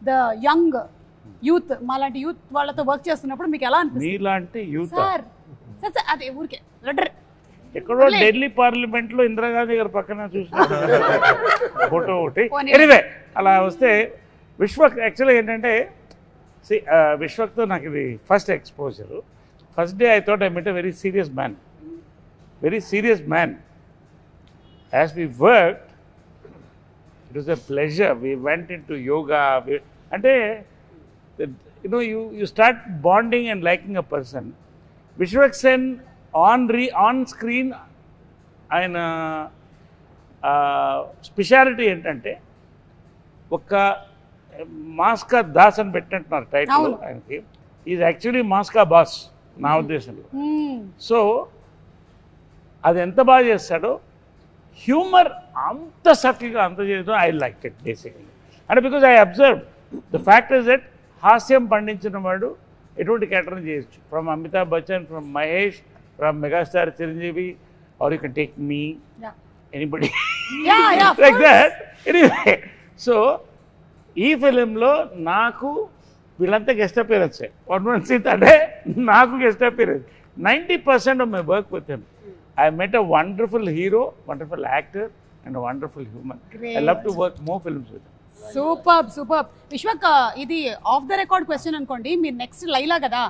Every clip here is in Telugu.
ద యంగ్ యూత్ మాలాంటి యూత్ వాళ్ళతో వర్క్ చేస్తున్నప్పుడు మీకు ఎలా అనిపిస్తుంది? మీలాంటి యూత్ సార్ అదే ఊరికే ఎక్కడో ఢిల్లీ పార్లమెంట్ లో ఇందిరాగాంధీ గారి పక్కన చూసిన ఫోటో ఒకటి. ఎనీవే అలా వస్తే విశ్వక్ యాక్చువల్గా ఏంటంటే విశ్వక్తో నాకు ఇది first exposure. First day I thought I met a very serious man. As we work it was a pleasure. We went in to yoga. అంటే you start bonding and liking a person. Vishwak Sen on screen ఆయన స్పెషాలిటీ ఏంటంటే ఒక మాస్కా దాస్ అని పెట్టినట్టున్నారు టైటిల్ ఆయనకి. ఈజ్ యాక్చువల్లీ మాస్కా బాస్ నా ఉద్దేశంలో. సో అది ఎంత బాగా చేస్తాడో, హ్యూమర్ అంత సటిల్గా అంత చేయడం ఐ లైక్ ఇట్ బేసికలీ. అంటే because I observe the fact is that హాస్యం పండించిన వాడు ఎటువంటి క్యారెక్టర్ని చేయొచ్చు. From Amitabh Bachchan, from Mahesh, from megastar Chiranjeevi, or you can take me anybody like that. Anyway so ఈ ఫిలింలో నాకు వీళ్ళంతా గెస్ట్ అపియరెన్సే. వన్ సీట్ అంటే నాకు guest appearance. 90% of my work with him. I met a wonderful hero, wonderful actor and a wonderful human. Great. I love to work more films with him. Super. Vishwak, ఇది ఆఫ్ ద రికార్డ్ క్వశ్చన్ అనుకోండి. మీరు నెక్స్ట్ లైలా కదా,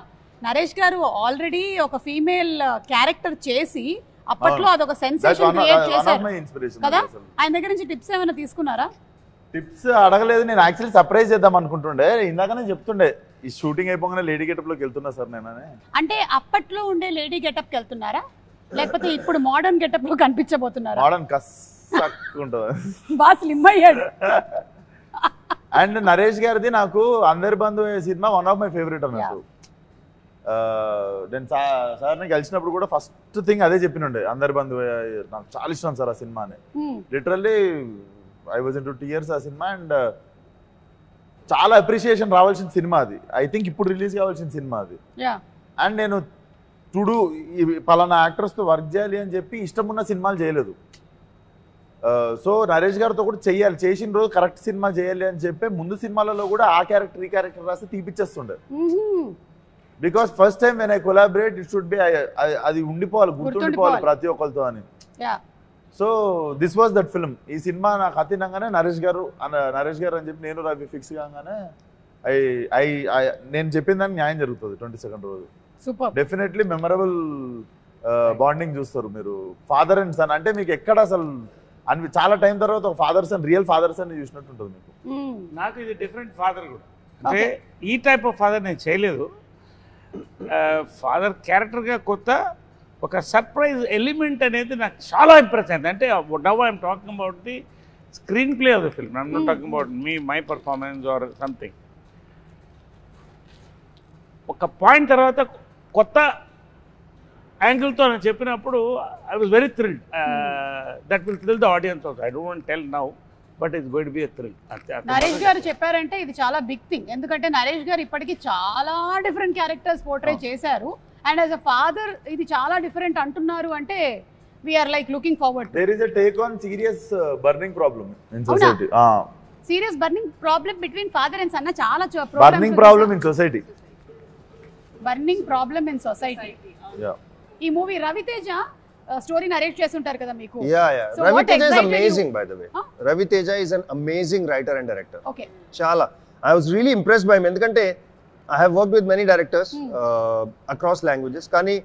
నరేష్ గారు ఆల్రెడీ ఒక ఫీమేల్ క్యారెక్టర్ చేసి అప్పట్లో అదొక సెన్సేషన్ క్రియేట్ చేశారు కదా. ఆయన దగ్గర నుంచి టిప్స్ ఏమైనా తీసుకున్నారా? టిప్స్ అడగలేదు. నేను యాక్చువల్లీ సర్ప్రైజ్ చేద్దాం అనుకుంటుండే. ఇందాకనే చెప్తుండే ఈ షూటింగ్ అయిపోగానే లేడీ గెటప్ లోకి వెళ్తున్నా సార్ నేను. అంటే అప్పట్లో ఉండే లేడీ గెటప్ కి వెళ్తున్నారా, లేకపోతే ఇప్పుడు మోడర్న్ గెటప్ లో కనిపించబోతున్నారా? మోడర్న్ కస్సక్కుంటది, బాగా స్లిమ్ అయ్యాడు. అండ్ నరేష్ గారిది నాకు Andari Bandhu cinema one of my favourite అన్నట్టు. నేను సార్ని కలిసినప్పుడు కూడా ఫస్ట్ థింగ్ అదే చెప్పినుండే, అందరి బంధు నాకు చాలా ఇష్టం సార్ ఆ సినిమా అని. Literally I was in to tears ఆ సినిమా. అండ్ చాలా అప్రిషియేషన్ రావాల్సిన సినిమా అది. ఐ థింక్ ఇప్పుడు రిలీజ్ కావాల్సిన సినిమా అది. అండ్ నేను టుడు పలానా యాక్టర్స్తో వర్క్ చేయాలి అని చెప్పి ఇష్టం ఉన్న సినిమాలు చేయలేదు. సో నరేష్ గారితో కూడా చెయ్యాలి, చేసిన రోజు కరెక్ట్ సినిమా చేయాలి అని చెప్పి ముందు సినిమాలలో కూడా ఆ క్యారెక్టర్ ఈ క్యారెక్టర్ రాసి తీపిచ్చేస్తుండే. Because first time when I collaborate it should be, అది ఉండిపోవాలి, గుర్తుండిపోవాలి ప్రతి ఒక్కరితో అని. So this was that film. ఈ సినిమా నాకు అతినంగానే నరేష్ గారు అని చెప్పి నేను రవి ఫిక్స్ కాగానే నేను చెప్పిన దానికి న్యాయం జరుగుతుంది 22nd రోజు. డెఫినెట్లీ మెమరబుల్ బాండింగ్ చూస్తారు మీరు. ఫాదర్ అండ్ సన్ అంటే మీకు ఎక్కడ అసలు చాలా టైం తర్వాత ఒక father son, real father son చూసినట్టు ఉంటుంది మీకు. నాకు ఇది డిఫరెంట్ ఫాదర్ కూడా. అంటే ఈ టైప్ ఆఫ్ ఫాదర్ నేను చేయలేదు. ఫాదర్ క్యారెక్టర్గా కొత్త ఒక సర్ప్రైజ్ ఎలిమెంట్ అనేది నాకు చాలా ఇంప్రెస్ అయింది. అంటే now I'm talking about the screen play of the film. I'm not talking about my performance or something. ఒక పాయింట్ తర్వాత కొత్త యాంగిల్తో నేను చెప్పినప్పుడు I was very thrilled. That will thrill the audience also. I don't want tell now, but it's going to be a thrill. Naresh గారు చెప్పారంటే ఇది చాలా బిగ్ థింగ్. ఎందుకంటే నరేష్ గారు ఇప్పటికీ చాలా డిఫరెంట్ క్యారెక్టర్స్ పోర్ట్రే చేశారు. అండ్ యాజ్ అ ఫాదర్ ఇది చాలా డిఫరెంట్ అంటున్నారు అంటే we are like looking forward. There is a take on serious burning problem in society. Serious burning problem between father and son. చాలా burning problem in society. Burning problem in society. Yeah. ఈ మూవీ రవితేజ స్టోరీ నరేట్ చేస్తుంటారు కదా మీకు. So Raviteja is amazing by the way. Raviteja is an amazing writer and director. Okay. Chala. I was really impressed by him ఎందుకంటే I have worked with many directors across languages. కానీ